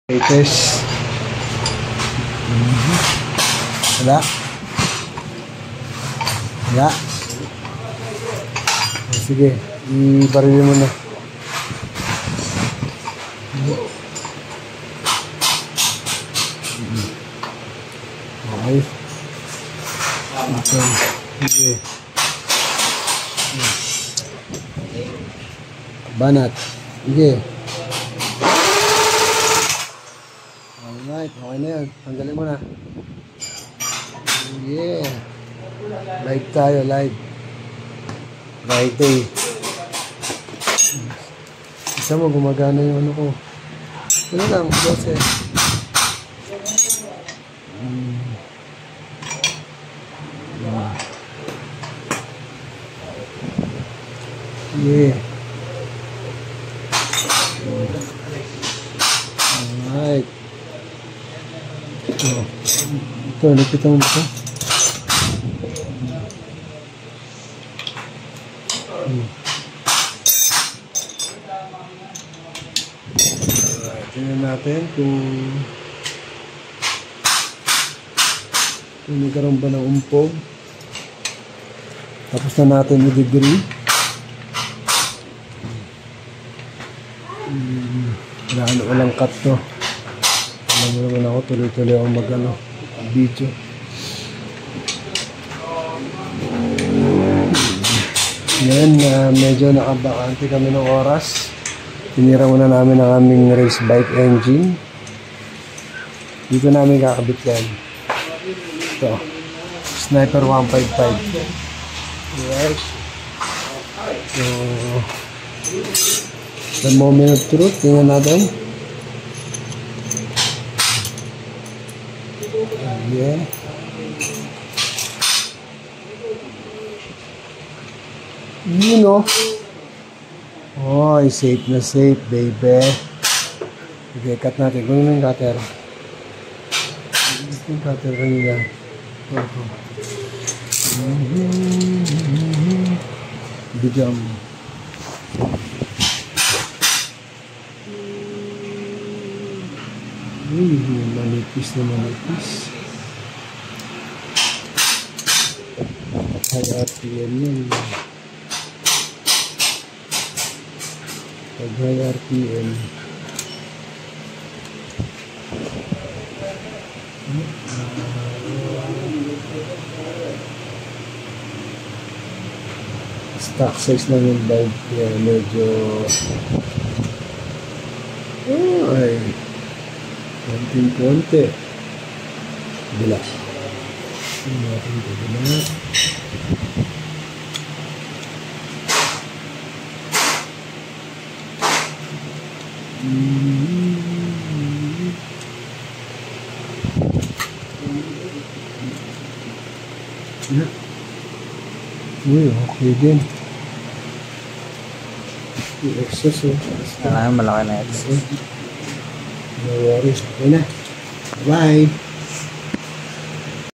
Latest. Wala. Wala. Sige, ibarili mo na. Okay. Sige. Banat. Sige. Alright, okay na yan. Tanggalin mo na. Yeah. Live tayo, live. Friday. Isa mo, gumagana yung ano ko. Ano lang, 12. Yeah. Alright. Ito, napitan mo ito. Tingnan natin kung nagkaroon ba ng umpog. Tapos na natin yung degree. Walang cut to. Alam mo naman ako, tuloy-tuloy ako video. Ngayon, medyo nakabakante kami ng oras. Tinira muna namin ang aming race bike engine. Dito namin kakabit yan. Ito. Sniper 155. Right. So, the moment of truth. Tingnan natin. Yeah. You know. Oh, safe na safe, baby. Okay, cut natin. Kunin mo yung cutter. Gusto yung cutter kanina. Bigyan mo. Manipis na manipis. High RPM yan. Pag high RPM stock size lang yung bike kaya medyo ay konti bila natin ito bila uy, okay din yung excess malaki na excess. No worries, okay na, bye.